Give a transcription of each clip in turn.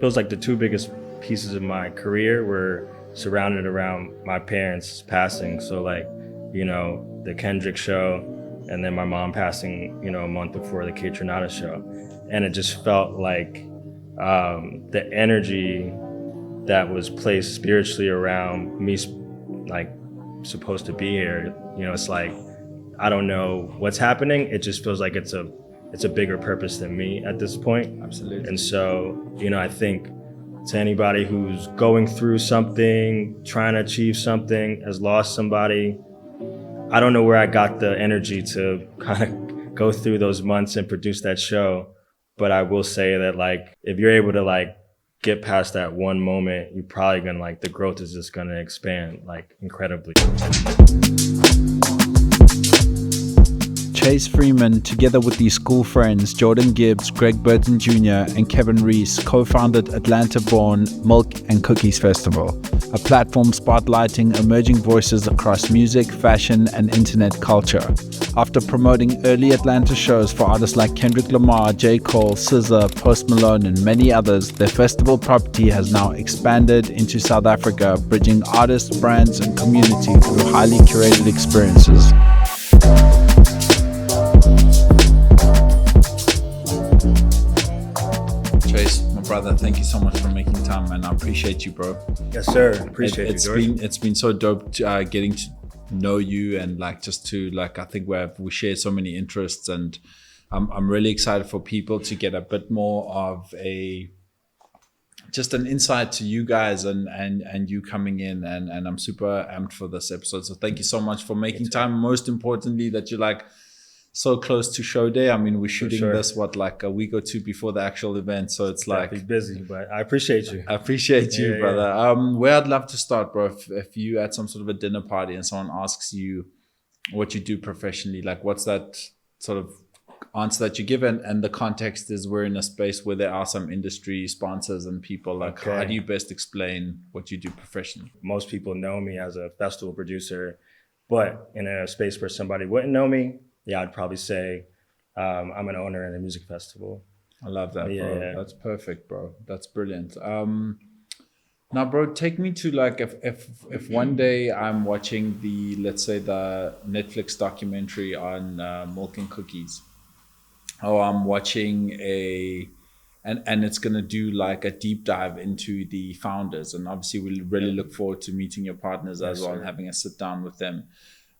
feels like the two biggest pieces of my career were surrounded around my parents passing. So like, you know, the Kendrick show, and then my mom passing, you know, a month before the Kate show. And it just felt like the energy that was placed spiritually around me, like, supposed to be here. You know, it's like, I don't know what's happening. It just feels like it's a bigger purpose than me at this point. Absolutely. And so, you know, I think to anybody who's going through something, trying to achieve something, has lost somebody, I don't know where I got the energy to kind of go through those months and produce that show. But I will say that, like, if you're able to like get past that one moment, you're probably gonna, like, the growth is just gonna expand like incredibly. Chase Freeman, together with these school friends Jhordan Gibbs, Burton Jr, and Kevin Reese, co-founded Atlanta-born Milk and Cookies Festival, a platform spotlighting emerging voices across music, fashion, and internet culture. After promoting early Atlanta shows for artists like Kendrick Lamar, J. Cole, SZA, Post Malone, and many others, their festival property has now expanded into South Africa, bridging artists, brands, and community through highly curated experiences. Chase, my brother, thank you so much for making time, and I appreciate you, bro. Yes, sir. Appreciate you, George. It's been so dope getting to know you, and like just to like, I think we share so many interests, and I'm really excited for people to get a bit more of just an insight to you guys and you coming in, and I'm super amped for this episode. So thank you so much for making time. Most importantly, that you're like so close to show day. I mean, we're shooting this like a week or two before the actual event, so it's like busy, but I appreciate you. I appreciate you, brother. Where I'd love to start, bro, if you at some sort of a dinner party and someone asks you what you do professionally, like what's that sort of answer that you give? And the context is we're in a space where there are some industry sponsors and people, like how do you best explain what you do professionally? Most people know me as a festival producer, but in a space where somebody wouldn't know me, I'd probably say I'm an owner in a music festival. I love that, bro. Yeah. That's perfect, bro. That's brilliant. Now, bro, take me to like if one day I'm watching let's say the Netflix documentary on Milk and Cookies, or I'm watching and it's gonna do like a deep dive into the founders, and obviously we'll really look forward to meeting your partners as well and having a sit down with them.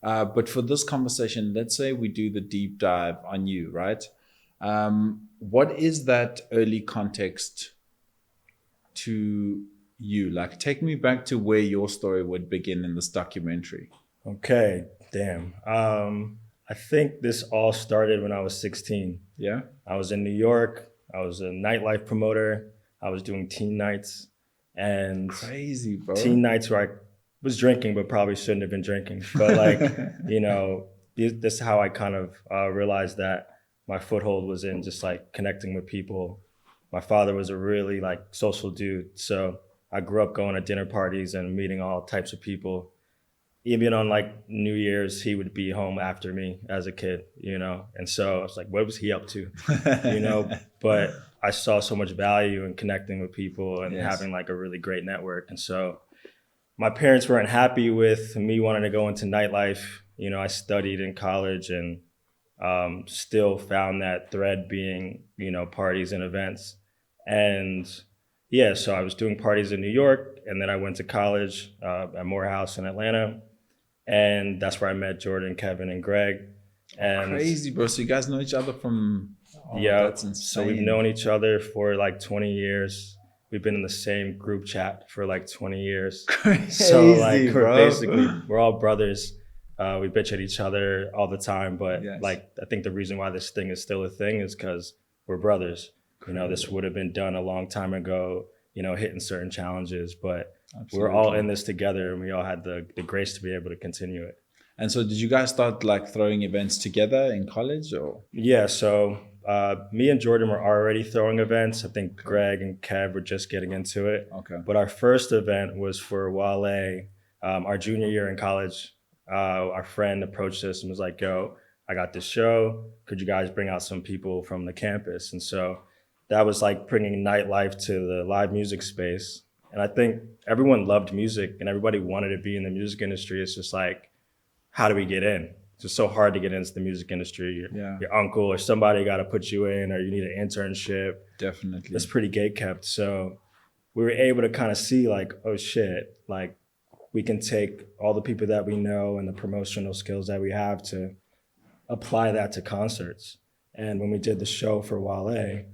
But for this conversation, let's say we do the deep dive on you, right? What is that early context to you? Like, take me back to where your story would begin in this documentary. Okay, damn. I think this all started when I was 16. Yeah? I was in New York. I was a nightlife promoter. I was doing teen nights. And crazy, bro. Teen nights where I was drinking, but probably shouldn't have been drinking. But like, you know, this is how I kind of realized that my foothold was in just like connecting with people. My father was a really like social dude. So I grew up going to dinner parties and meeting all types of people. Even on like New Year's, he would be home after me as a kid, you know? And so I was like, what was he up to? You know, but I saw so much value in connecting with people and having like a really great network. And so my parents weren't happy with me wanting to go into nightlife. You know, I studied in college and still found that thread being, you know, parties and events. And yeah, so I was doing parties in New York, and then I went to college at Morehouse in Atlanta. And that's where I met Jhordan, Kevin, and Greg. And crazy, bro. So you guys know each other from... that's insane. So we've known each other for like 20 years. We've been in the same group chat for like 20 years. Crazy, so like bro. Basically, we're all brothers. We bitch at each other all the time. But like, I think the reason why this thing is still a thing is because we're brothers. You know, this would have been done a long time ago, you know, hitting certain challenges. But we're all in this together, and we all had the grace to be able to continue it. And so did you guys start like throwing events together in college or? Yeah, so me and Jhordan were already throwing events. I think Greg and Kev were just getting into it. Okay. But our first event was for Wale, our junior year in college. Our friend approached us and was like, yo, I got this show. Could you guys bring out some people from the campus? And so that was like bringing nightlife to the live music space. And I think everyone loved music and everybody wanted to be in the music industry. It's just like, how do we get in? It's just so hard to get into the music industry. Your uncle or somebody got to put you in, or you need an internship. Definitely. It's pretty gatekept. So we were able to kind of see like, oh shit, like we can take all the people that we know and the promotional skills that we have to apply that to concerts. And when we did the show for Wale,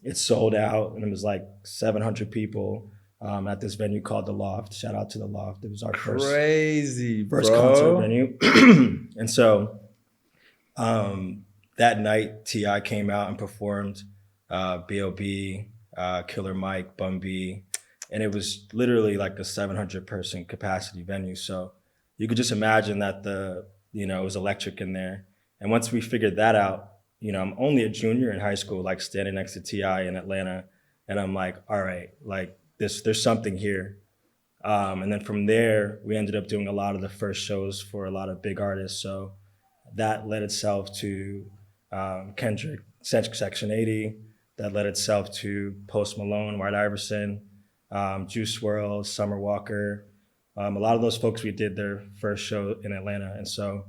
it sold out, and it was like 700 people at this venue called The Loft. Shout out to The Loft. It was our first concert venue. And so that night, T.I. came out and performed, B.O.B., Killer Mike, Bun B, and it was literally like a 700-person capacity venue. So you could just imagine that it was electric in there. And once we figured that out, I'm only a junior in high school, like standing next to T.I. in Atlanta. And I'm like, all right, like there's something here. And then from there, we ended up doing a lot of the first shows for a lot of big artists. So that led itself to Kendrick, Section 80. That led itself to Post Malone, White Iverson, Juice WRLD, Summer Walker. A lot of those folks, we did their first show in Atlanta. And so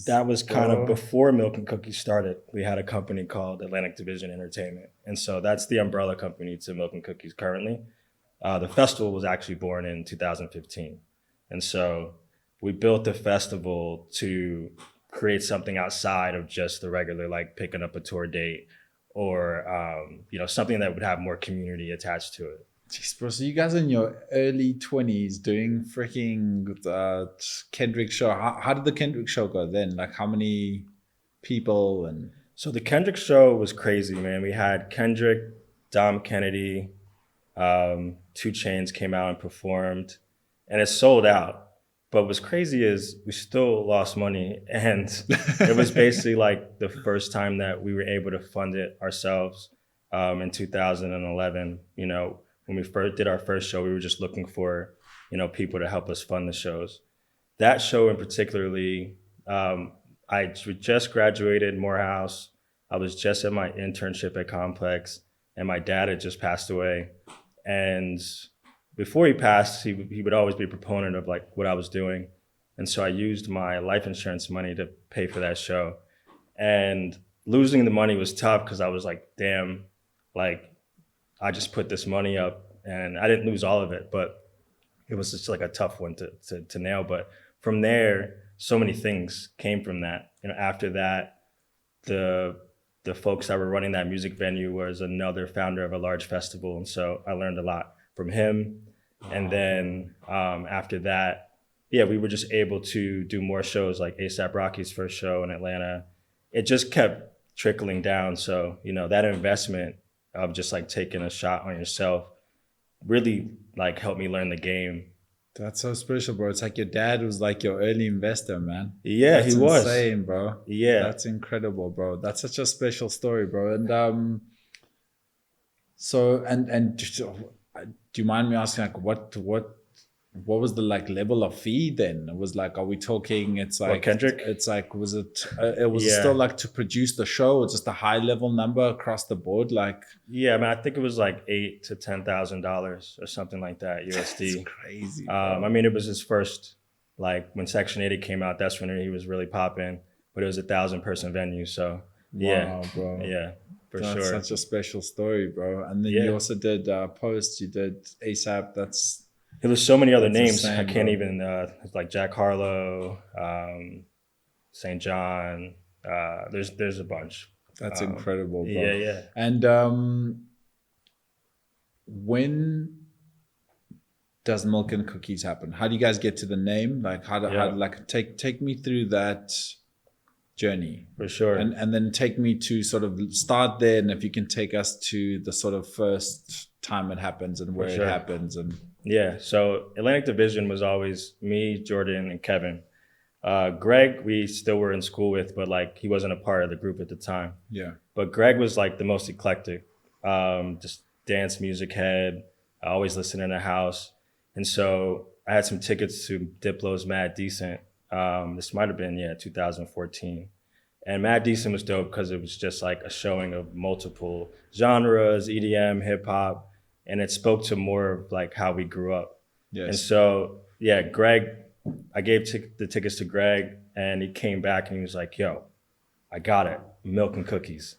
that was kind of before Milk and Cookies started. We had a company called Atlantic Division Entertainment. And so that's the umbrella company to Milk and Cookies currently. The festival was actually born in 2015. And so we built the festival to create something outside of just the regular, like picking up a tour date or, something that would have more community attached to it. Jeez, bro. So you guys are in your early 20s doing freaking Kendrick show. How did the Kendrick show go then? Like how many people? And so the Kendrick show was crazy, man. We had Kendrick, Dom Kennedy, 2 Chainz came out and performed, and it sold out. But what's crazy is we still lost money, and it was basically like the first time that we were able to fund it ourselves in 2011. When we first did our first show, we were just looking for, people to help us fund the shows. That show in particularly, I just graduated Morehouse. I was just at my internship at Complex, and my dad had just passed away. And before he passed, he would always be a proponent of like what I was doing. And so I used my life insurance money to pay for that show. And losing the money was tough because I was like, damn, like, I just put this money up, and I didn't lose all of it, but it was just like a tough one to nail. But from there, so many things came from that. After that, the folks that were running that music venue was another founder of a large festival. And so I learned a lot from him. And then after that, we were just able to do more shows, like A$AP Rocky's first show in Atlanta. It just kept trickling down. So, that investment of just like taking a shot on yourself really like helped me learn the game. That's so special, bro. It's like your dad was like your early investor, man. Yeah, he was. That's insane, bro. Yeah. That's incredible, bro. That's such a special story, bro. And so do you mind me asking like what was the like level of fee then? It was like, are we talking, it's like, Kendrick? It's like, was it still like to produce the show or just a high level number across the board? Like, yeah, man, I think it was like $8,000 to $10,000 or something like that USD. That's crazy. It was his first, like when Section 80 came out, that's when he was really popping, but it was 1,000-person venue. So yeah, wow, bro. Yeah, for sure. That's such a special story, bro. And then you also did Post, you did A$AP. There was so many other names. Insane, I can't bro. Even, like Jack Harlow, St. John. There's a bunch. That's incredible, bro. Yeah. And when does Milk and Cookies happen? How do you guys get to the name? Like, how like take me through that journey? For sure. And then take me to sort of start there, and if you can take us to the sort of first time it happens and where it happens. And yeah, so Atlantic Division was always me, Jhordan, and Kevin. Greg, we still were in school with, but like he wasn't a part of the group at the time. Yeah. But Greg was like the most eclectic, just dance music head, always listening in the house. And so I had some tickets to Diplo's Mad Decent. This might have been, 2014. And Mad Decent was dope because it was just like a showing of multiple genres, EDM, hip hop, and it spoke to more of like how we grew up. Yes. And so, yeah, Greg, I gave the tickets to Greg, and he came back and he was like, yo, I got it, milk and cookies.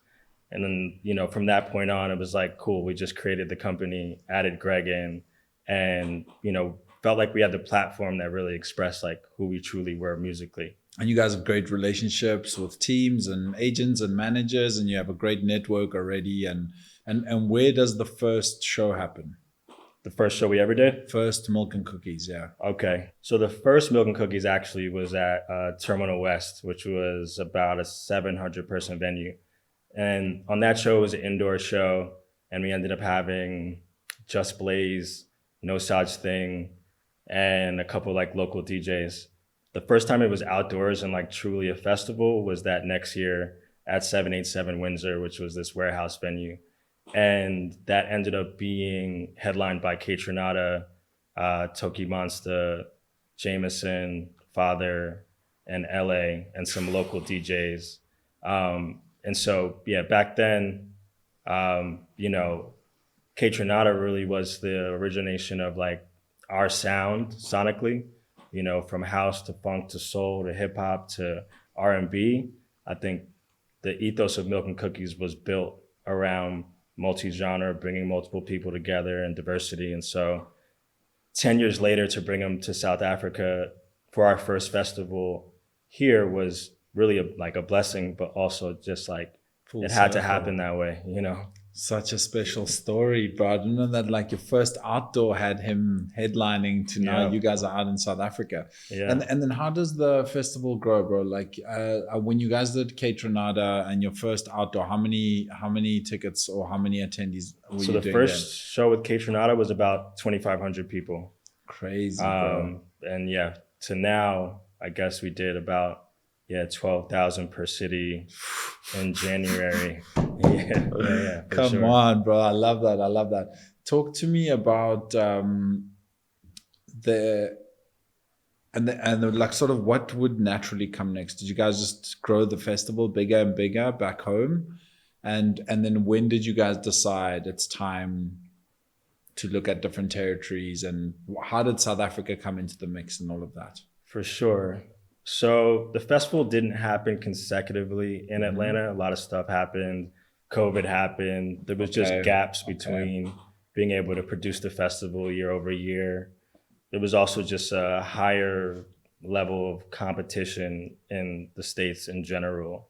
And then, you know, from that point on, it was like, cool, we just created the company, added Greg in, and, you know, felt like we had the platform that really expressed like who we truly were musically. And you guys have great relationships with teams and agents and managers, and you have a great network already. And where does the first show happen? The first show we ever did? First Milk and Cookies, yeah. Okay. So the first Milk and Cookies actually was at Terminal West, which was about a 700-person venue. And on that show, it was an indoor show, and we ended up having Just Blaze, No Such Thing, and a couple like local DJs. The first time it was outdoors and like truly a festival was that next year at 787 Windsor, which was this warehouse venue. And that ended up being headlined by Kaytranada, Toki Monsta, Jameson, Father, and LA, and some local DJs. And so, yeah, back then, you know, Kaytranada really was the origination of like our sound sonically, you know, from house to funk to soul to hip hop to R&B. I think the ethos of Milk and Cookies was built around multi-genre, bringing multiple people together and diversity. And so 10 years later to bring them to South Africa for our first festival here was really like a blessing, but also just like full it had circle. To happen that way, you know. Such a special story, bro. I didn't know that like your first outdoor had him headlining to now you guys are out in South Africa. Yeah. And then how does the festival grow, bro? Like when you guys did Kaytranada and your first outdoor, how many tickets or how many attendees were you doing? So the first show with Kaytranada was about 2,500 people. Crazy, bro. And yeah, to now, I guess we did about 12,000 per city in January. Yeah. Come on, bro. I love that. Talk to me about the like sort of what would naturally come next. Did you guys just grow the festival bigger and bigger back home? And then when did you guys decide it's time to look at different territories, and how did South Africa come into the mix and all of that? For sure. So the festival didn't happen consecutively in Atlanta. A lot of stuff happened. COVID happened. There was just gaps between being able to produce the festival year over year. There was also just a higher level of competition in the States in general.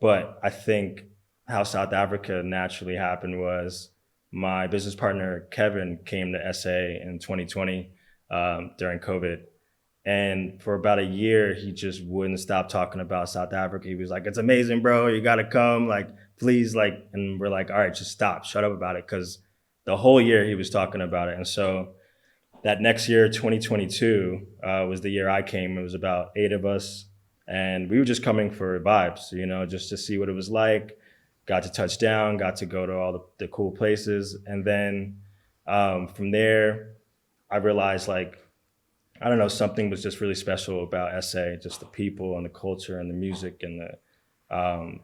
But I think how South Africa naturally happened was my business partner, Kevin, came to SA in 2020 during COVID. And for about a year, he just wouldn't stop talking about South Africa. He was like, it's amazing, bro. You got to come. Like, please. Like, and we're like, all right, just stop. Shut up about it. Because the whole year he was talking about it. And so that next year, 2022, was the year I came. It was about 8 of us. And we were just coming for vibes, you know, just to see what it was like. Got to touch down, got to go to all the cool places. And then from there, I realized like, I don't know, something was just really special about SA, just the people and the culture and the music and the,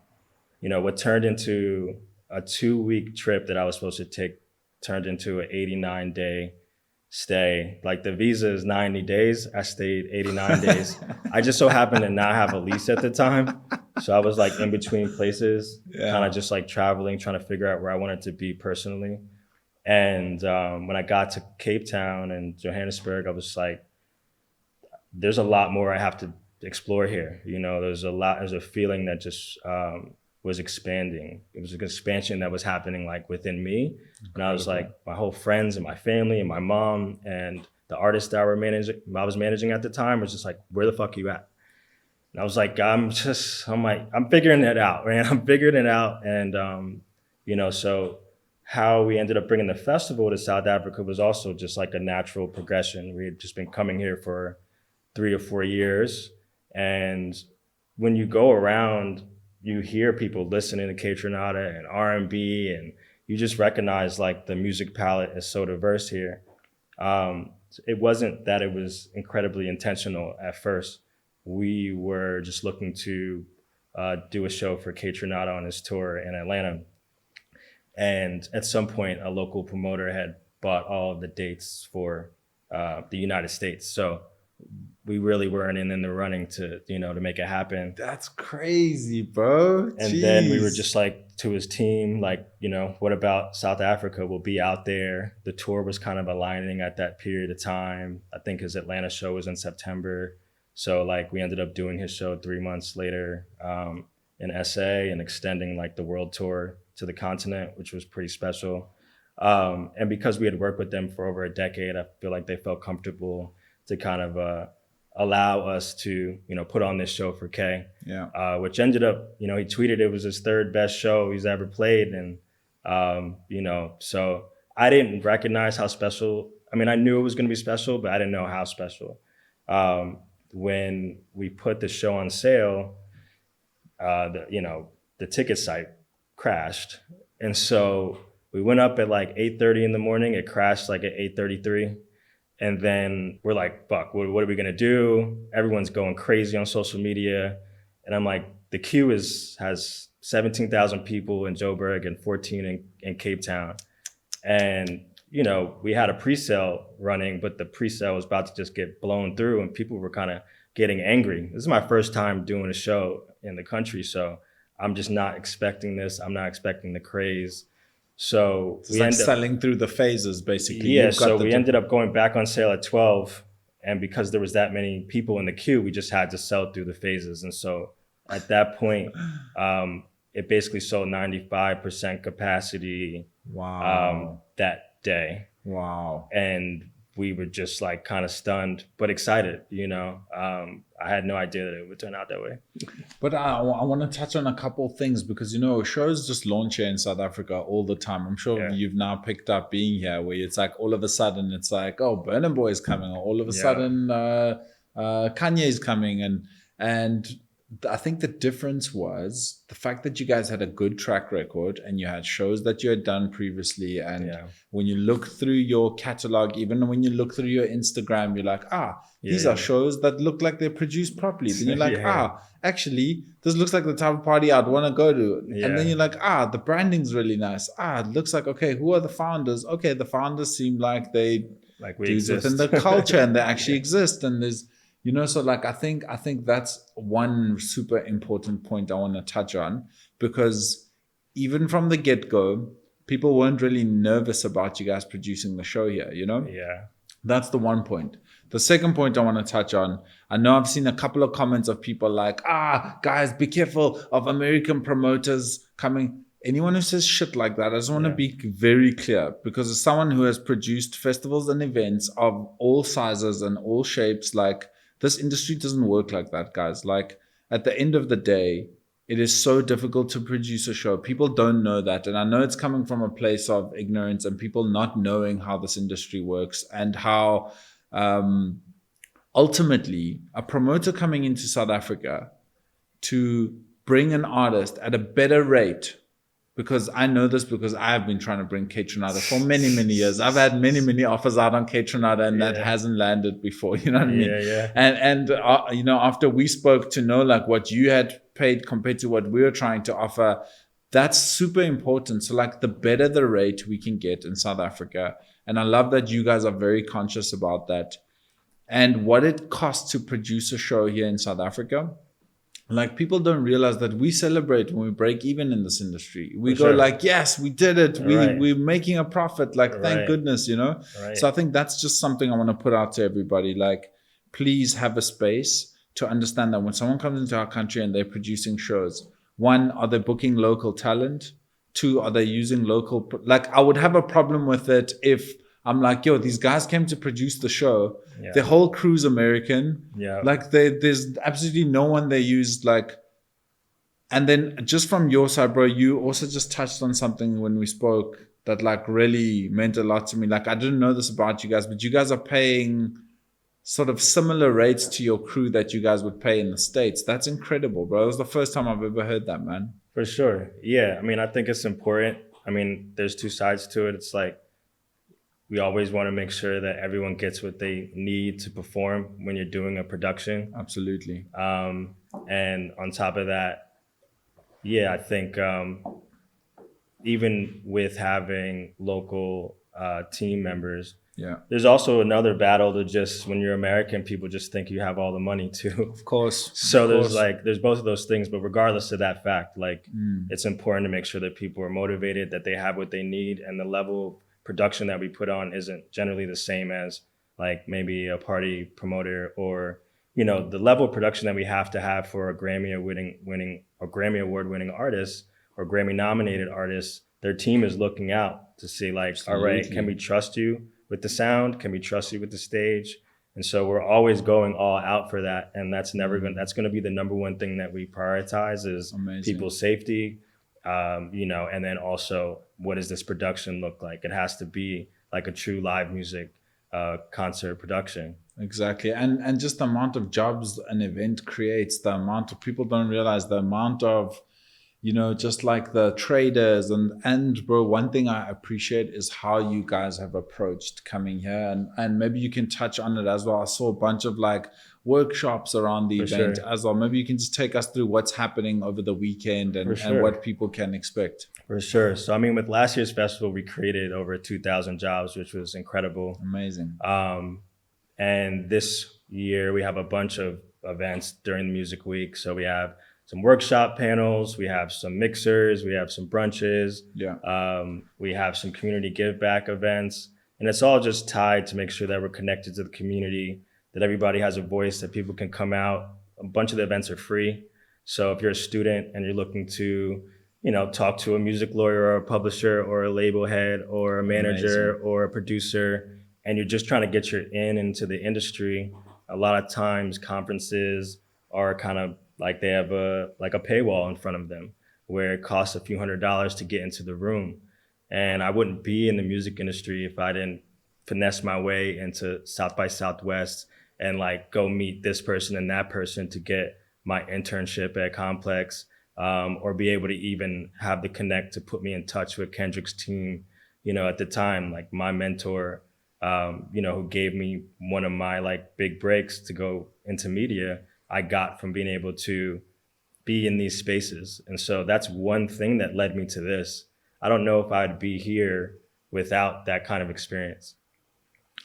you know, what turned into a 2-week trip that I was supposed to take turned into an 89-day stay. Like the visa is 90 days. I stayed 89 days. I just so happened to not have a lease at the time. So I was like in between places, kind of just like traveling, trying to figure out where I wanted to be personally. And when I got to Cape Town and Johannesburg, I was like, there's a lot more I have to explore here. You know, there's a feeling that just was expanding. It was an expansion that was happening like within me. And I was like, my whole friends and my family and my mom and the artists that I was managing at the time was just like, where the fuck are you at? And I was like, I'm figuring it out, man. I'm figuring it out. And, you know, so how we ended up bringing the festival to South Africa was also just like a natural progression. We had just been coming here for 3 or 4 years. And when you go around, you hear people listening to Kaytranada and R&B, and you just recognize like the music palette is so diverse here. It wasn't that it was incredibly intentional at first. We were just looking to do a show for K Tronada on his tour in Atlanta. And at some point, a local promoter had bought all of the dates for the United States. So we really weren't in the running to, to make it happen. That's crazy, bro. And Jeez. then we were just like, to his team, like, what about South Africa? We'll be out there. The tour was kind of aligning at that period of time. I think his Atlanta show was in September. So like we ended up doing his show 3 months later in SA and extending like the world tour to the continent, which was pretty special. And because we had worked with them for over a decade, I feel like they felt comfortable to kind of allow us to, put on this show for K. Yeah. Which ended up, he tweeted it was his third best show he's ever played. And, so I didn't recognize how special. I mean, I knew it was going to be special, but I didn't know how special. When we put the show on sale, the ticket site crashed. And so we went up at like 8:30 in the morning. It crashed like at 8:33. And then we're like, fuck, what are we going to do? Everyone's going crazy on social media. And I'm like, the queue has 17,000 people in Joburg and 14 in Cape Town. And, we had a pre-sale running, but the pre-sale was about to just get blown through and people were kind of getting angry. This is my first time doing a show in the country. So I'm just not expecting this. I'm not expecting the craze. So it's like selling through the phases, basically. Yeah, so we ended up going back on sale at 12. And because there was that many people in the queue, we just had to sell through the phases. And so at that point, it basically sold 95% capacity. Wow. That day. Wow. And we were just like kind of stunned, but excited, I had no idea that it would turn out that way. But I want to touch on a couple of things because, shows just launch here in South Africa all the time. I'm sure you've now picked up being here where it's like all of a sudden it's like, oh, Burna Boy is coming, or all of a sudden Kanye is coming. And I think the difference was the fact that you guys had a good track record and you had shows that you had done previously. And when you look through your catalog, even when you look through your Instagram, you're like, these are shows that look like they're produced properly. Then you're like, actually, this looks like the type of party I'd want to go to. Yeah. And then you're like, the branding's really nice. It looks like, okay, who are the founders? Okay, the founders seem like they we exist within the culture and they actually exist. And there's, so like I think that's one super important point I want to touch on, because even from the get-go, people weren't really nervous about you guys producing the show here, Yeah. That's the one point. The second point I want to touch on, I know I've seen a couple of comments of people like, guys, be careful of American promoters coming. Anyone who says shit like that, I just want to be very clear, because as someone who has produced festivals and events of all sizes and all shapes, like, this industry doesn't work like that, guys. Like, at the end of the day, it is so difficult to produce a show. People don't know that. And I know it's coming from a place of ignorance and people not knowing how this industry works and how ultimately a promoter coming into South Africa to bring an artist at a better rate, because I know this because I've been trying to bring K Tronada for many, many years. I've had many, many offers out on K Tronada and that hasn't landed before, you know what I mean? Yeah. And after we spoke to know like what you had paid compared to what we were trying to offer, that's super important. So like the better the rate we can get in South Africa. And I love that you guys are very conscious about that. And what it costs to produce a show here in South Africa. Like, people don't realize that we celebrate when we break even in this industry. We go like, yes, we did it. We're making a profit. Like, thank goodness, Right. So I think that's just something I want to put out to everybody. Like, please have a space to understand that when someone comes into our country and they're producing shows, one, are they booking local talent? Two, are they using local? Like, I would have a problem with it if I'm like, yo, these guys came to produce the show. Yeah. The whole crew's American. Yeah. Like there's absolutely no one they used. Like, and then just from your side, bro, you also just touched on something when we spoke that like really meant a lot to me. Like, I didn't know this about you guys, but you guys are paying sort of similar rates to your crew that you guys would pay in the States. That's incredible, bro. It was the first time I've ever heard that, man. For sure. Yeah. I mean, I think it's important. I mean, there's two sides to it. It's like, we always want to make sure that everyone gets what they need to perform when you're doing a production. Absolutely. And on top of that, yeah, I think even with having local team members, Yeah. there's also another battle to just when you're American, people just think you have all the money too. Of course. So of there's course. there's both of those things, but regardless of that fact, like it's important to make sure that people are motivated, that they have what they need, and the level of production that we put on isn't generally the same as like maybe a party promoter or the level of production that we have to have for a Grammy award winning artist or Grammy nominated artist. Their team is looking out to see like, all right, can we trust you with the sound? Can we trust you with the stage? And so we're always going all out for that. And that's that's going to be the number one thing that we prioritize is people's safety, and then also what does this production look like? It has to be like a true live music concert production. Exactly. And just the amount of jobs an event creates, the amount of people don't realize the amount of, just like the traders and bro, one thing I appreciate is how you guys have approached coming here and maybe you can touch on it as well. I saw a bunch of like workshops around the event as well. Maybe you can just take us through what's happening over the weekend and what people can expect. For sure. So, I mean, with last year's festival, we created over 2,000 jobs, which was incredible. Amazing. And this year we have a bunch of events during the music week. So we have some workshop panels, we have some mixers, we have some brunches, we have some community give back events. And it's all just tied to make sure that we're connected to the community, that everybody has a voice, that people can come out. A bunch of the events are free. So if you're a student and you're looking to, talk to a music lawyer or a publisher or a label head or a manager or a producer, and you're just trying to get your into the industry, a lot of times conferences are kind of like they have a paywall in front of them where it costs a few $100s to get into the room. And I wouldn't be in the music industry if I didn't finesse my way into South by Southwest and like go meet this person and that person to get my internship at Complex, or be able to even have the connect to put me in touch with Kendrick's team, at the time, like my mentor, who gave me one of my like big breaks to go into media, I got from being able to be in these spaces. And so that's one thing that led me to this. I don't know if I'd be here without that kind of experience.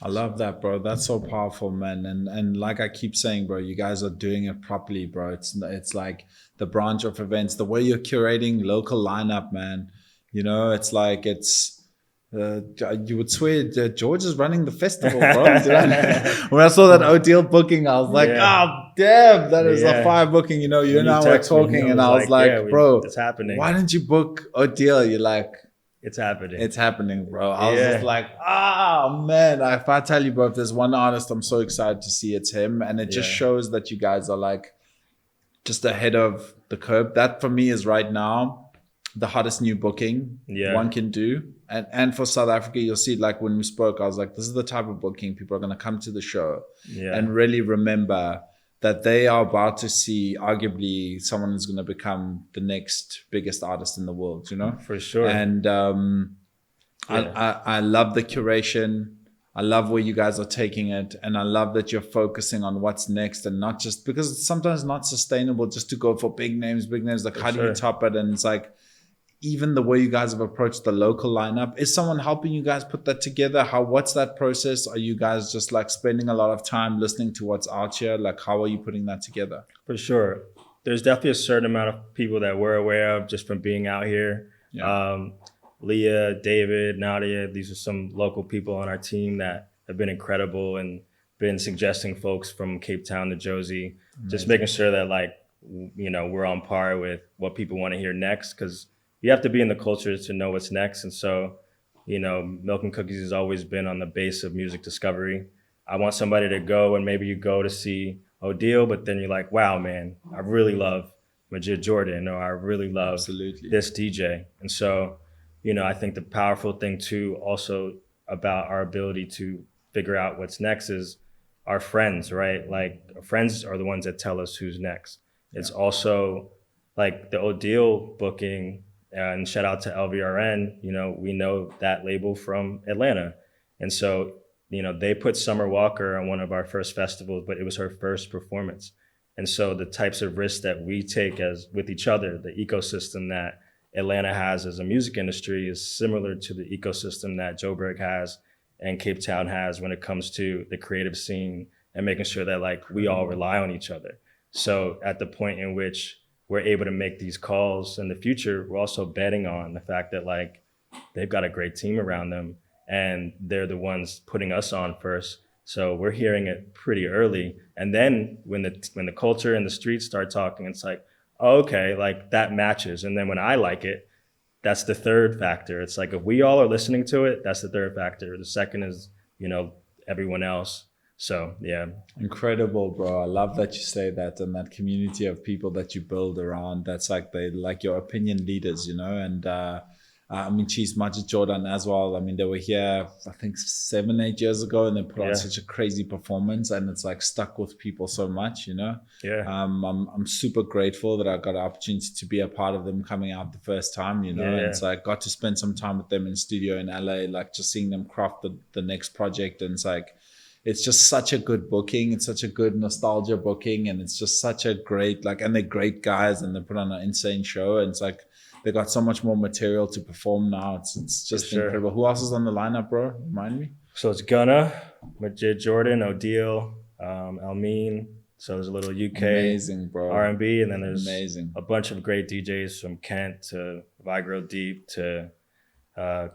I love that, bro. That's so powerful, man. And like I keep saying, bro, you guys are doing it properly, bro. It's like the branch of events, the way you're curating local lineup, man. It's like you would swear George is running the festival, bro. When I saw that Odile booking, I was like, damn, that is a fire booking. You and I were talking, and I was like, bro, it's happening. Why didn't you book Odile? You're like, it's happening. It's happening, bro. I was just like, man. If I tell you, bro, if there's one artist I'm so excited to see, it's him. And it just shows that you guys are like just ahead of the curve. That for me is right now the hottest new booking one can do. And for South Africa, you'll see, like when we spoke, I was like, this is the type of booking people are going to come to the show and really remember that they are about to see arguably someone who's going to become the next biggest artist in the world, For sure. And I love the curation. I love where you guys are taking it. And I love that you're focusing on what's next and not just, because it's sometimes not sustainable just to go for big names, like how do you top it? And it's like, even the way you guys have approached the local lineup, is someone helping you guys put that together? What's that process? Are you guys just like spending a lot of time listening to what's out here? Like, how are you putting that together? For sure. There's definitely a certain amount of people that we're aware of just from being out here. Leah, David, Nadia, these are some local people on our team that have been incredible and been suggesting folks from Cape Town to Josie, just making sure that like, we're on par with what people want to hear next, because you have to be in the culture to know what's next. And so, Milk and Cookies has always been on the base of music discovery. I want somebody to go, and maybe you go to see Odile, but then you're like, wow, man, I really love Majid Jhordan, or I really love this DJ. And so, I think the powerful thing too, also about our ability to figure out what's next is our friends, right? Like our friends are the ones that tell us who's next. It's also like the Odile booking. And shout out to LVRN, we know that label from Atlanta. And so, they put Summer Walker on one of our first festivals, but it was her first performance. And so the types of risks that we take as with each other, the ecosystem that Atlanta has as a music industry is similar to the ecosystem that Joburg has and Cape Town has when it comes to the creative scene and making sure that like we all rely on each other. So at the point in which we're able to make these calls in the future, we're also betting on the fact that like they've got a great team around them and they're the ones putting us on first. So we're hearing it pretty early. And then when the culture and the streets start talking, it's like, oh, okay, like that matches. And then when I like it, that's the third factor. It's like if we all are listening to it, that's the third factor. The second is, you know, everyone else. So yeah. Incredible, bro. I love that you say that, and that community of people that you build around. That's like they like your opinion leaders, you know. And I mean, geez, Majid Jhordan as well. I mean, they were here, I think 7-8 years ago, and they put on such a crazy performance, and it's like stuck with people so much, you know. Yeah. I'm super grateful that I got an opportunity to be a part of them coming out the first time, you know. Yeah. And so I got to spend some time with them in studio in LA, like just seeing them craft the next project, and it's like, it's just such a good booking. It's such a good nostalgia booking, and it's just such a great, like, and they're great guys, and they put on an insane show, and it's like they got so much more material to perform now. It's just incredible. Who else is on the lineup, bro? Remind me. So it's Gunna, Majid Jhordan, Odile, Almeen. So there's a little UK amazing, bro. R&B, and then there's a bunch of great DJs from Kent to Vigro Deep to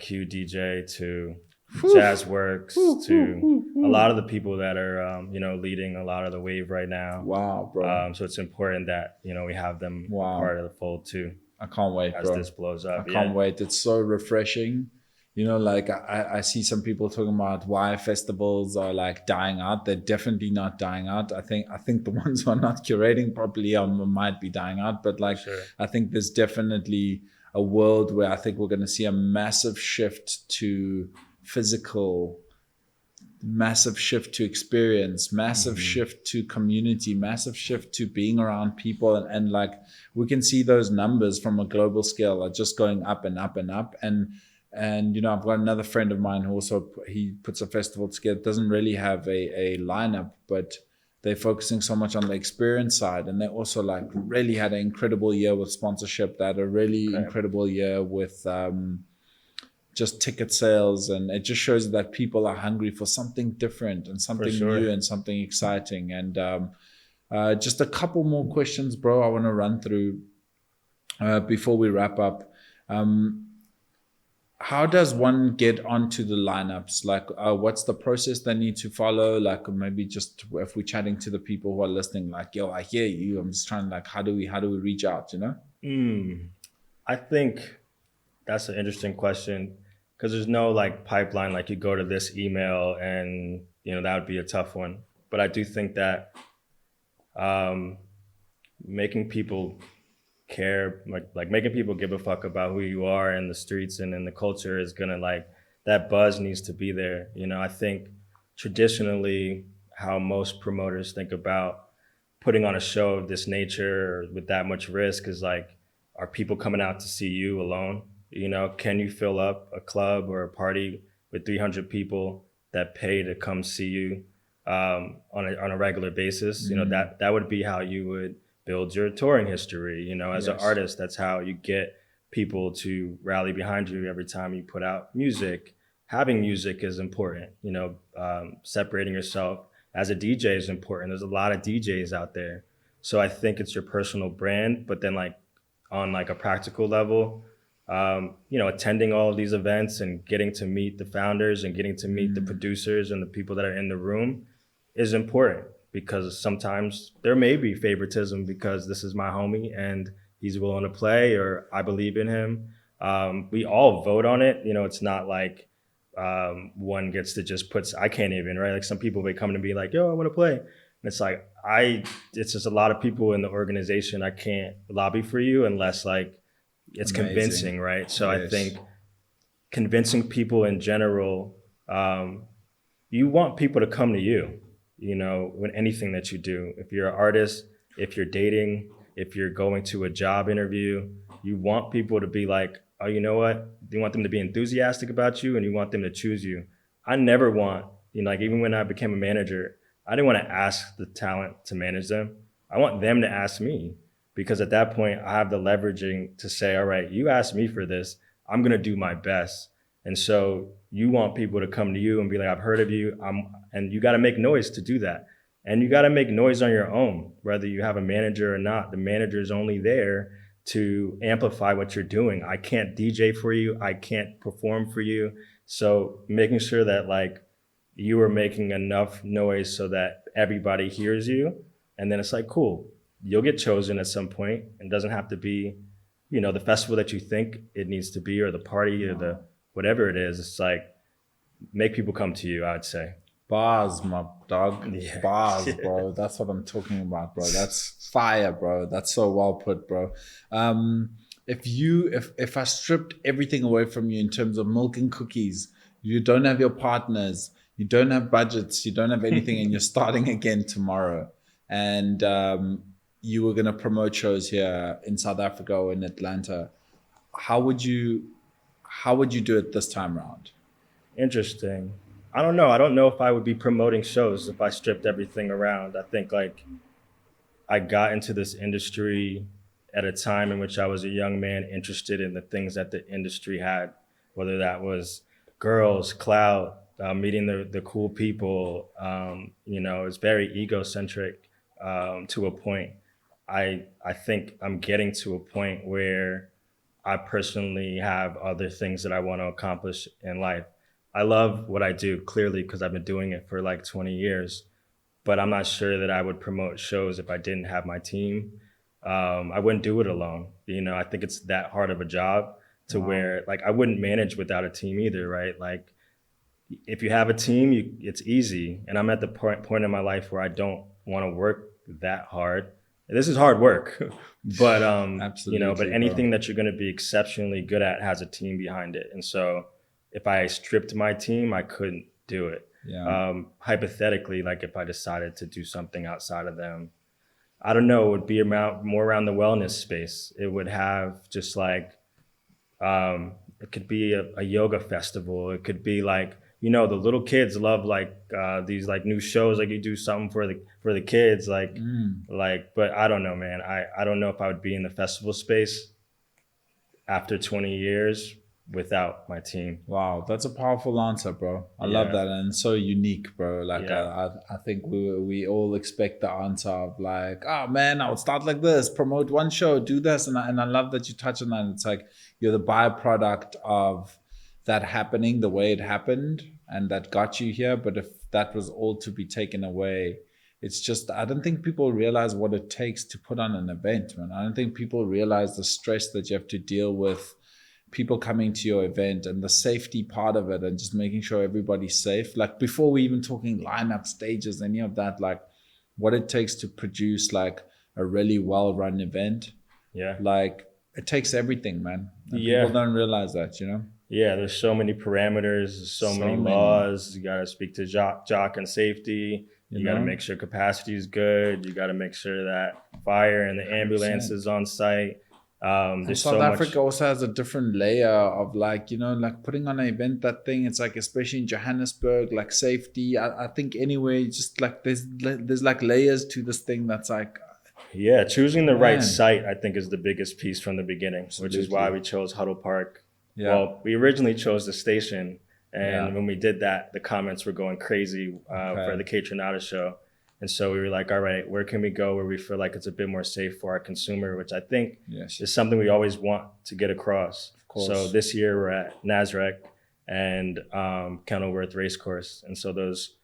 Q DJ to Jazzworks to a lot of the people that are you know, leading a lot of the wave right now. Wow, bro. So it's important that, you know, we have them part of the fold too. I can't wait, as bro. This blows up. I can't wait. It's so refreshing. You know, like I see some people talking about why festivals are like dying out. They're definitely not dying out. I think the ones who are not curating properly might be dying out. But like, I think there's definitely a world where I think we're going to see a massive shift to physical, massive shift to experience, massive shift to community, massive shift to being around people, and like we can see those numbers from a global scale are just going up and up and up. And you know, I've got another friend of mine who also he puts a festival together, doesn't really have a lineup, but they're focusing so much on the experience side, and they also like really had an incredible year with sponsorship. They had a really incredible year with just ticket sales, and it just shows that people are hungry for something different and something new and something exciting. And just a couple more questions, bro, I want to run through before we wrap up. How does one get onto the lineups? Like, what's the process they need to follow? Like, maybe just if we're chatting to the people who are listening, like, yo, I hear you. I'm just trying, like, how do we reach out, you know? I think that's an interesting question, because there's no like pipeline, like you go to this email and, you know, that would be a tough one. But I do think that making people care, like making people give a fuck about who you are in the streets and in the culture is gonna, like, that buzz needs to be there. You know, I think traditionally how most promoters think about putting on a show of this nature or with that much risk is like, are people coming out to see you alone? You know, can you fill up a club or a party with 300 people that pay to come see you on a regular basis? You know, that would be how you would build your touring history. You know, as an artist, that's how you get people to rally behind you every time you put out music. Having music is important. You know, separating yourself as a DJ is important. There's a lot of DJs out there. So I think it's your personal brand, but then like on like a practical level, you know, attending all of these events and getting to meet the founders and getting to meet the producers and the people that are in the room is important, because sometimes there may be favoritism because this is my homie and he's willing to play, or I believe in him. We all vote on it. You know, it's not like one gets to just I can't even, right? Like some people, they come to me like, yo, I want to play. And it's like, it's just a lot of people in the organization. I can't lobby for you unless like, it's convincing, right? So I think convincing people in general, you want people to come to you, you know, when anything that you do. If you're an artist, if you're dating, if you're going to a job interview, you want people to be like, oh, you know what? You want them to be enthusiastic about you and you want them to choose you. I never want, you know, like even when I became a manager, I didn't want to ask the talent to manage them. I want them to ask me, because at that point I have the leveraging to say, all right, you asked me for this, I'm going to do my best. And so you want people to come to you and be like, I've heard of you. And you got to make noise to do that. And you got to make noise on your own, whether you have a manager or not. The manager is only there to amplify what you're doing. I can't DJ for you. I can't perform for you. So making sure that like you are making enough noise so that everybody hears you. And then it's like, cool, you'll get chosen at some point. It doesn't have to be, you know, the festival that you think it needs to be, or the party, or the whatever it is. It's like, make people come to you, I'd say. Bars, my dog. Yeah. Bars, bro. That's what I'm talking about, bro. That's fire, bro. That's so well put, bro. If I stripped everything away from you in terms of milk and cookies, you don't have your partners, you don't have budgets, you don't have anything, and you're starting again tomorrow, and you were gonna promote shows here in South Africa or in Atlanta, how would you do it this time around? Interesting. I don't know. I don't know if I would be promoting shows if I stripped everything around. I think like I got into this industry at a time in which I was a young man interested in the things that the industry had, whether that was girls, clout, meeting the cool people. You know, it's very egocentric to a point. I think I'm getting to a point where I personally have other things that I want to accomplish in life. I love what I do, clearly, because I've been doing it for like 20 years, but I'm not sure that I would promote shows if I didn't have my team. I wouldn't do it alone. You know, I think it's that hard of a job to where like I wouldn't manage without a team either, right? Like if you have a team, it's easy. And I'm at the point in my life where I don't want to work that hard. This is hard work, but you know, but anything that you're going to be exceptionally good at has a team behind it. And so if I stripped my team, I couldn't do it. Yeah. Hypothetically, like if I decided to do something outside of them, I don't know, it would be more around the wellness space. It would have just like, it could be a yoga festival. It could be like, you know, the little kids love like these like new shows, like you do something for the kids, like, but I don't know, man. I don't know if I would be in the festival space after 20 years without my team. Wow, that's a powerful answer, bro. I love that, and so unique, bro. Like I think we all expect the answer of like, oh man, I would start like this, promote one show, do this, and I love that you touch on that. It's like you're the byproduct of that happening the way it happened, and that got you here. But if that was all to be taken away, it's just, I don't think people realize what it takes to put on an event, man. I don't think people realize the stress that you have to deal with, people coming to your event, and the safety part of it, and just making sure everybody's safe. Like before we even talking lineup, stages, any of that, like what it takes to produce like a really well-run event. Yeah. Like it takes everything, man. And people don't realize that, you know? Yeah, there's so many parameters, so many laws. You got to speak to jock and safety. You got to make sure capacity is good. You got to make sure that fire and the ambulance is on site. South Africa also has a different layer of like, you know, like putting on an event, that thing, it's like, especially in Johannesburg, like safety. I think anyway, just like there's like layers to this thing that's like. Yeah, choosing the right site, I think, is the biggest piece from the beginning, which is why we chose Huddle Park. Yeah. Well, we originally chose the station, and when we did that, the comments were going crazy for the Kaytranada show. And so we were like, all right, where can we go where we feel like it's a bit more safe for our consumer, which I think is something we always want to get across. Of course. So this year we're at Nasrec and Kenilworth Racecourse. And so those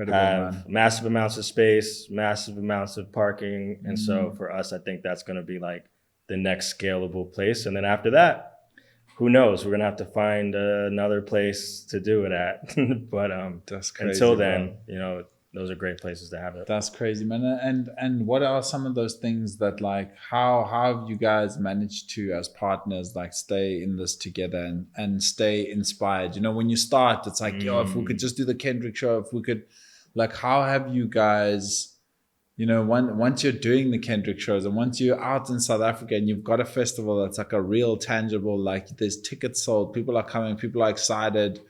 have massive amounts of space, massive amounts of parking. And so for us, I think that's going to be like the next scalable place. And then after that, who knows? We're going to have to find another place to do it at. But that's crazy, until then, you know, those are great places to have it. That's crazy, man. And what are some of those things that like, how have you guys managed to, as partners, like stay in this together and stay inspired? You know, when you start, it's like, yo, if we could just do the Kendrick show, if we could, like, how have you guys, you know, once you're doing the Kendrick shows and once you're out in South Africa and you've got a festival that's like a real tangible, like there's tickets sold, people are coming, people are excited.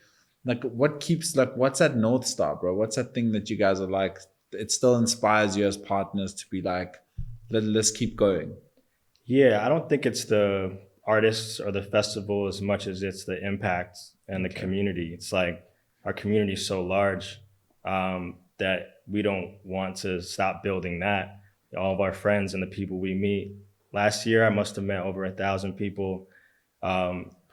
Like what keeps, like, what's that North Star, bro? What's that thing that you guys are like, it still inspires you as partners to be like, let's keep going? Yeah, I don't think it's the artists or the festival as much as it's the impact and the community. It's like our community is so large that we don't want to stop building that. All of our friends and the people we meet. Last year, I must have met over 1,000 people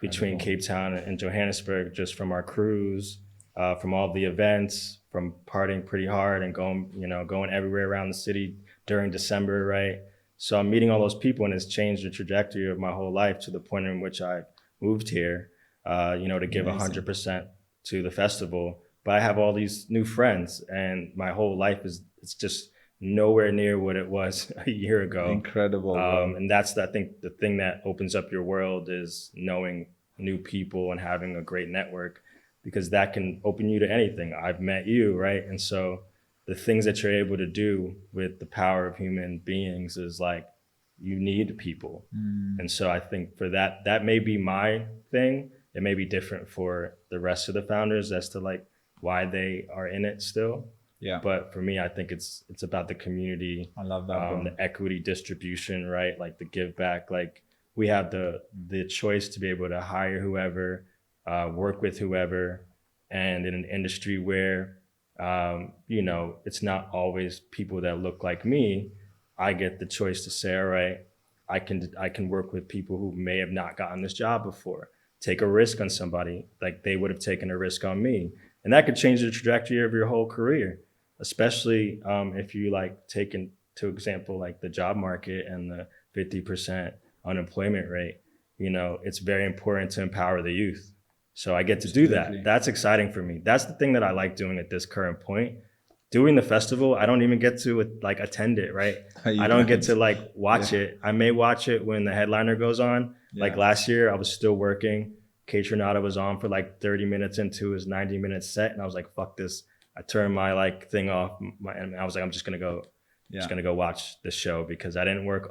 between Cape Town and Johannesburg, just from our cruise, from all the events, from partying pretty hard and going everywhere around the city during December, right? So I'm meeting all those people, and it's changed the trajectory of my whole life to the point in which I moved here, to give 100% to the festival. But I have all these new friends, and my whole life it's just nowhere near what it was a year ago. Incredible. And that's, I think, the thing that opens up your world is knowing new people and having a great network, because that can open you to anything. I've met you, right? And so the things that you're able to do with the power of human beings is like, you need people. And so I think for that may be my thing. It may be different for the rest of the founders as to like why they are in it still. Yeah. But for me, I think it's about the community. I love that. The equity distribution, right? Like the give back. Like we have the choice to be able to hire whoever, work with whoever, and in an industry where it's not always people that look like me. I get the choice to say, all right, I can work with people who may have not gotten this job before, take a risk on somebody like they would have taken a risk on me. And that could change the trajectory of your whole career, especially if you like take into example, like the job market and the 50% unemployment rate. It's very important to empower the youth. So I get to do that. That's exciting for me. That's the thing that I like doing at this current point. Doing the festival, I don't even get to like attend it, right? I don't get to like watch it. I may watch it when the headliner goes on. Like last year, I was still working. Kaytranada was on for like 30 minutes into his 90-minute set, and I was like, "Fuck this!" I turned my like thing off, and I was like, "I'm just gonna go watch the show," because I didn't work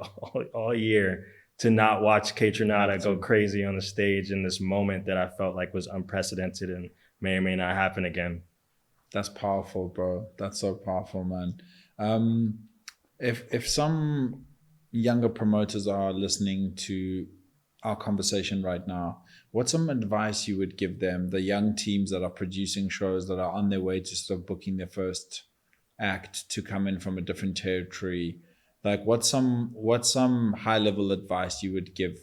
all year to not watch Kaytranada go crazy on the stage in this moment that I felt like was unprecedented and may or may not happen again. That's powerful, bro. That's so powerful, man. If some younger promoters are listening to our conversation right now, what's some advice you would give them, the young teams that are producing shows, that are on their way to sort of booking their first act to come in from a different territory? Like what's some high level advice you would give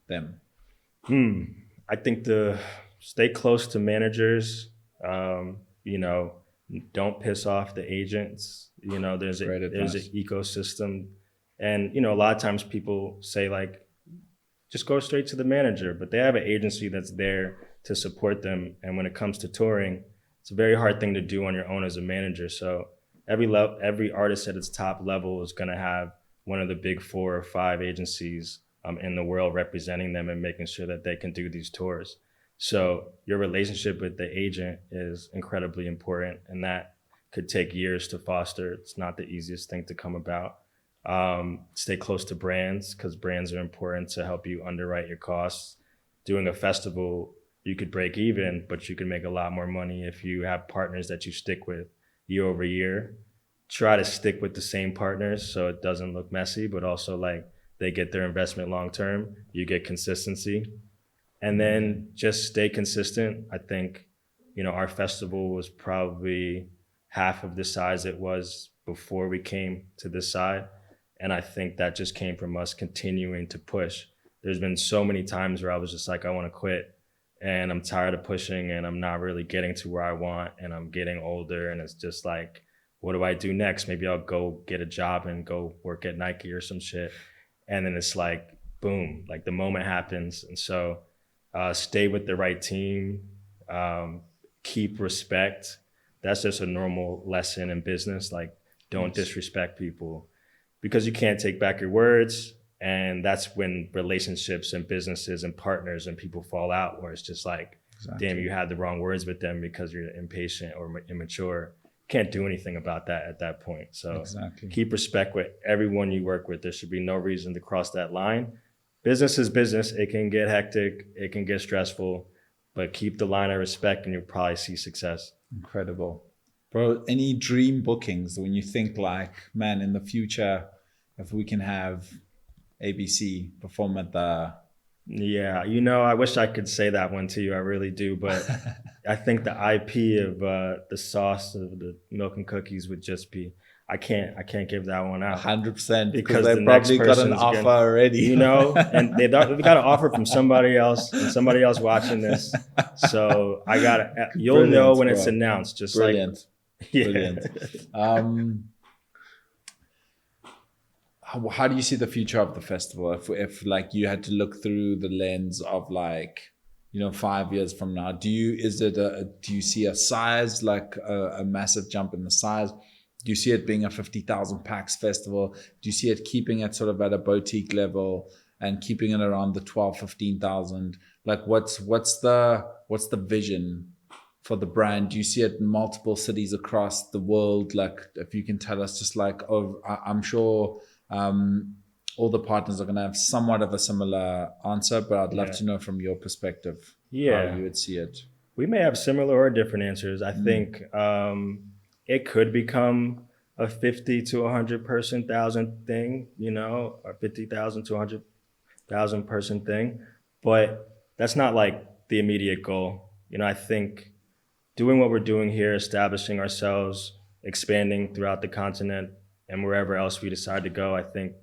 them? I think to stay close to managers, don't piss off the agents. There's an ecosystem, and a lot of times people say like, just go straight to the manager, but they have an agency that's there to support them. And when it comes to touring, it's a very hard thing to do on your own as a manager. So every artist at its top level is going to have one of the big 4 or 5 agencies in the world representing them and making sure that they can do these tours. So your relationship with the agent is incredibly important, and that could take years to foster. It's not the easiest thing to come about. Stay close to brands, because brands are important to help you underwrite your costs. Doing a festival, you could break even, but you can make a lot more money if you have partners that you stick with year over year. Try to stick with the same partners so it doesn't look messy, but also like they get their investment long term. You get consistency. And then just stay consistent. I think, our festival was probably half of the size it was before we came to this side. And I think that just came from us continuing to push. There's been so many times where I was just like, I want to quit, and I'm tired of pushing, and I'm not really getting to where I want, and I'm getting older, and it's just like, what do I do next? Maybe I'll go get a job and go work at Nike or some shit. And then it's like, boom, like the moment happens. And so stay with the right team, keep respect. That's just a normal lesson in business. Like, don't disrespect people, because you can't take back your words. And that's when relationships and businesses and partners and people fall out, where it's just like, damn, you had the wrong words with them because you're impatient or immature. Can't do anything about that at that point. So keep respect with everyone you work with. There should be no reason to cross that line. Business is business. It can get hectic. It can get stressful, but keep the line of respect and you'll probably see success. Incredible. Bro, any dream bookings when you think like, man, in the future, if we can have ABC perform at the... Yeah, I wish I could say that one to you. I really do, but I think the IP of the sauce of the milk and cookies would just be, I can't give that one out 100% because they the probably next got an person's offer gonna, already. And they've got an offer from somebody else and somebody else watching this. So you'll know when it's announced. Just brilliant, yeah. brilliant. How do you see the future of the festival? If like you had to look through the lens of like, 5 years from now, do you see a size, like a massive jump in the size? Do you see it being a 50,000 pax festival? Do you see it keeping it sort of at a boutique level and keeping it around the 12, 15,000? Like what's the vision for the brand? Do you see it in multiple cities across the world? Like if you can tell us, just like, I'm sure all the partners are going to have somewhat of a similar answer, but I'd love to know from your perspective how you would see it. We may have similar or different answers. I think it could become a 50 to 100 person thousand thing, or 50,000 to 100,000 person thing, but that's not like the immediate goal. I think doing what we're doing here, establishing ourselves, expanding throughout the continent, and wherever else we decide to go, I think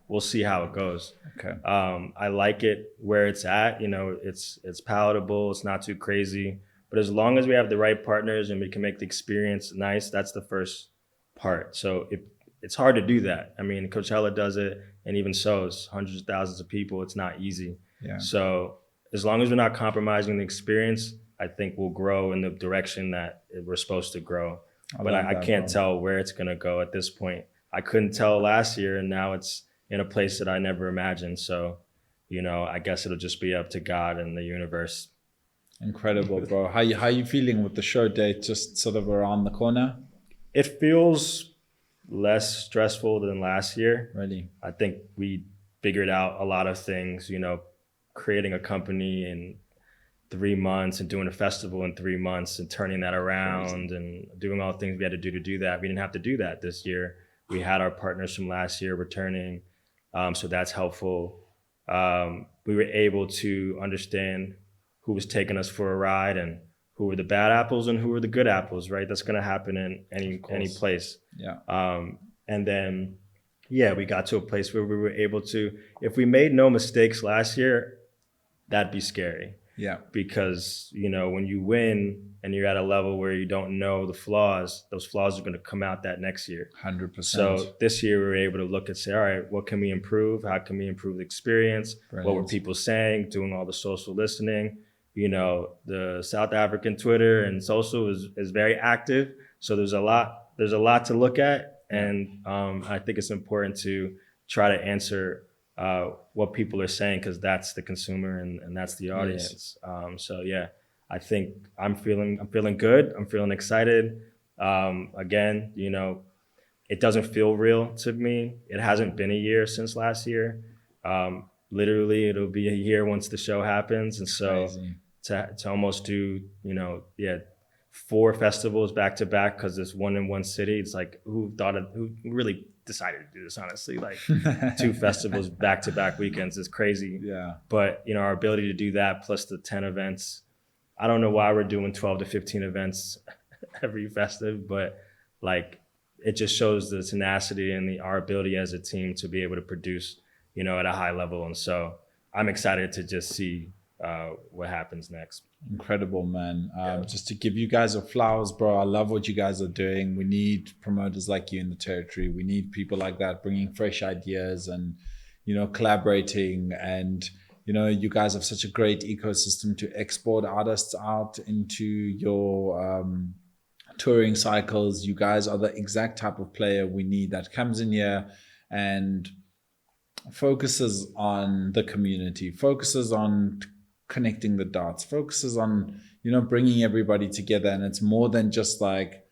we'll see how it goes. Okay. I like it where it's at. It's palatable. It's not too crazy. But as long as we have the right partners and we can make the experience nice, that's the first part. So it's hard to do that. I mean, Coachella does it, and even so, it's hundreds of thousands of people. It's not easy. Yeah. So as long as we're not compromising the experience, I think we'll grow in the direction that we're supposed to grow. But I can't tell where it's going to go at this point. I couldn't tell last year, and now it's in a place that I never imagined. So, I guess it'll just be up to God and the universe. Incredible, bro. How you feeling with the show date just sort of around the corner? It feels less stressful than last year. Really? I think we figured out a lot of things, creating a company in 3 months and doing a festival in 3 months and turning that around and doing all the things we had to do that. We didn't have to do that this year. We had our partners from last year returning, so that's helpful. We were able to understand who was taking us for a ride and who were the bad apples and who were the good apples, right? That's going to happen in any place. Yeah. And then, we got to a place where we were able to, if we made no mistakes last year, that'd be scary. Yeah. Because, when you win and you're at a level where you don't know the flaws, those flaws are going to come out that next year. 100%. So this year we were able to look and say, all right, what can we improve? How can we improve the experience? Brilliant. What were people saying? Doing all the social listening. The South African Twitter and social is very active. So there's a lot to look at. And I think it's important to try to answer what people are saying, because that's the consumer and that's the audience. Yes. I think I'm feeling good. I'm feeling excited. Again, it doesn't feel real to me. It hasn't been a year since last year. Literally, it'll be a year once the show happens. And so to almost do, 4 festivals back to back, because there's one in one city. It's like, who really decided to do this, honestly? Like 2 festivals back to back weekends is crazy. Yeah. But our ability to do that plus the 10 events, I don't know why we're doing 12 to 15 events every festive, but like it just shows the tenacity and our ability as a team to be able to produce, at a high level. And so I'm excited to just see what happens next. Incredible, man. Just to give you guys your flowers, bro. I love what you guys are doing. We need promoters like you in the territory. We need people like that bringing fresh ideas and, collaborating. And, you guys have such a great ecosystem to export artists out into your touring cycles. You guys are the exact type of player we need that comes in here and focuses on the community, focuses on connecting the dots, focuses on, bringing everybody together. And it's more than just like,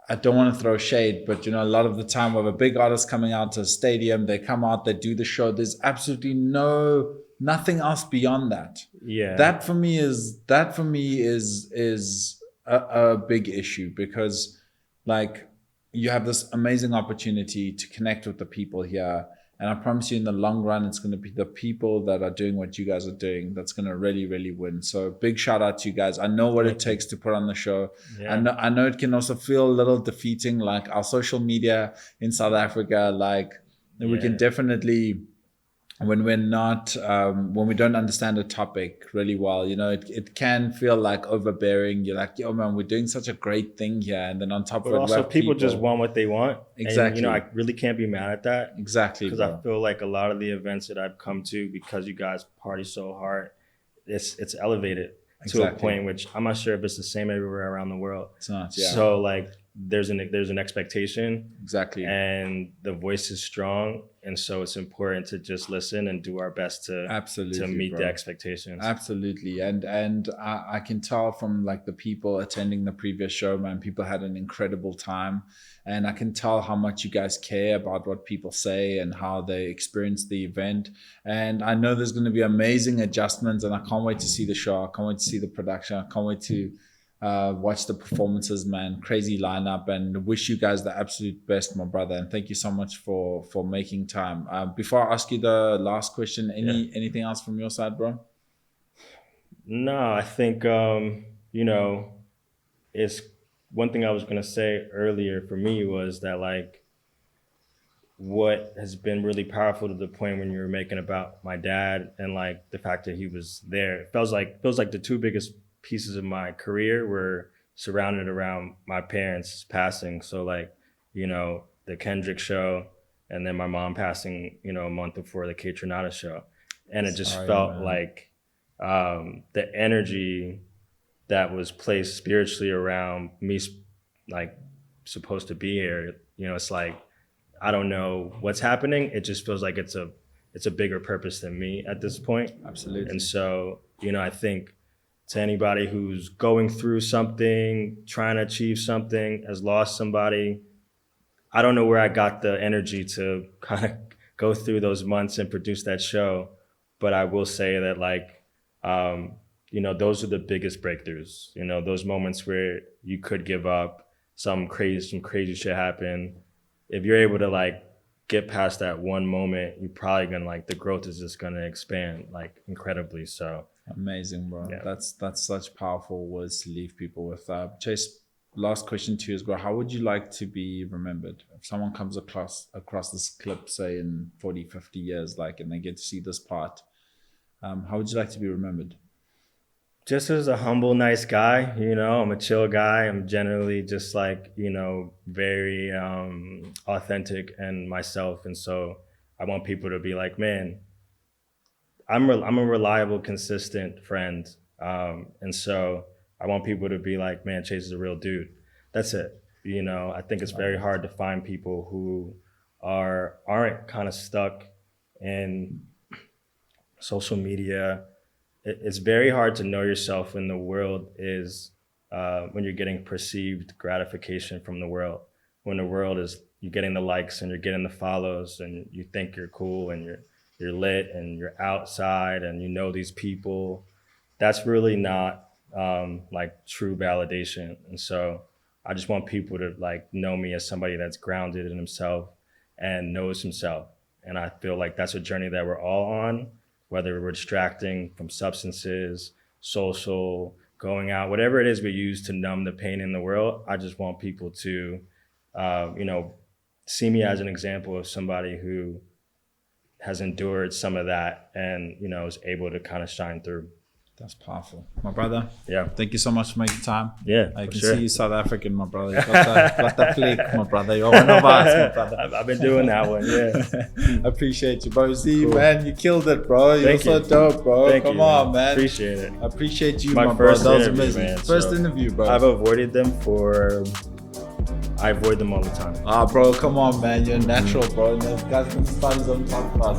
I don't want to throw shade, but, a lot of the time we have a big artist coming out to a stadium, they come out, they do the show. There's absolutely nothing else beyond that. Yeah. That for me is a big issue, because like, you have this amazing opportunity to connect with the people here. And I promise you in the long run, it's going to be the people that are doing what you guys are doing that's going to really, really win. So big shout out to you guys. I know what it takes to put on the show. Yeah. I know it can also feel a little defeating, like our social media in South Africa, like we can definitely, when we're not, when we don't understand a topic really well, you know, it can feel like overbearing. You're like, yo, man, we're doing such a great thing here. And then on top of it, also people just want what they want. Exactly. And, you know, I really can't be mad at that. Exactly. Because I feel like a lot of the events that I've come to, because you guys party so hard, it's elevated to a point which I'm not sure if it's the same everywhere around the world. It's not, yeah. So like there's an expectation. Exactly. And the voice is strong. And so it's important to just listen and do our best to meet the expectations. Absolutely. And I can tell from like the people attending the previous show, man, people had an incredible time. And I can tell how much you guys care about what people say and how they experience the event. And I know there's going to be amazing adjustments, and I can't wait to see the show. I can't wait to see the production. I can't wait to watch the performances, man. Crazy lineup, and wish you guys the absolute best, my brother. And thank you so much for making time. Before I ask you the last question, anything else from your side, bro? No, I think, you know, it's one thing I was going to say earlier for me was that like what has been really powerful to the point when you were making about my dad and like the fact that he was there, it feels like the two biggest pieces of my career were surrounded around my parents passing. So like, you know, the Kendrick show and then my mom passing, you know, a month before the Kate show. And it just felt like the energy that was placed spiritually around me, like supposed to be here, you know, it's like, I don't know what's happening. It just feels like it's a bigger purpose than me at this point. Absolutely. And so, you know, I think to anybody who's going through something, trying to achieve something, has lost somebody, I don't know where I got the energy to kind of go through those months and produce that show. But I will say that like, you know, those are the biggest breakthroughs, you know, those moments where you could give up, some crazy shit happen. If you're able to like get past that one moment, you're probably gonna like, the growth is just gonna expand like incredibly. So amazing, bro. Yeah. That's such powerful words to leave people with. Chase, last question to you as well. How would you like to be remembered? If someone comes across this clip, say in 40, 50 years, like, and they get to see this part, how would you like to be remembered? Just as a humble, nice guy, you know, I'm a chill guy. I'm generally just like, you know, very authentic and myself. And so I want people to be like, man, I'm a reliable, consistent friend. And so I want people to be like, man, Chase is a real dude. That's it. You know, I think it's very hard to find people who aren't kind of stuck in social media. It's very hard to know yourself when the world is, when you're getting perceived gratification from the world. When the world is, you're getting the likes and you're getting the follows and you think you're cool and you're lit and you're outside and you know these people. That's really not like true validation. And so I just want people to like know me as somebody that's grounded in himself and knows himself. And I feel like that's a journey that we're all on. Whether we're distracting from substances, social, going out, whatever it is we use to numb the pain in the world, I just want people to, you know, see me as an example of somebody who has endured some of that and, you know, is able to kind of shine through. That's powerful. My brother. Yeah. Thank you so much for making time. Yeah. I can see you South African, my brother. You got that flick, my brother. You're one of us, my brother. I've been doing that one, yeah. I appreciate you, bro. See, man, you killed it, bro. You're so dope, bro. Come on, man. Appreciate it. I appreciate you, my bro. First that was interview, amazing. Man. First interview, bro. I've avoided them I avoid them all the time. Bro, come on, man. You're natural, bro. This guy's gonna start his own podcast.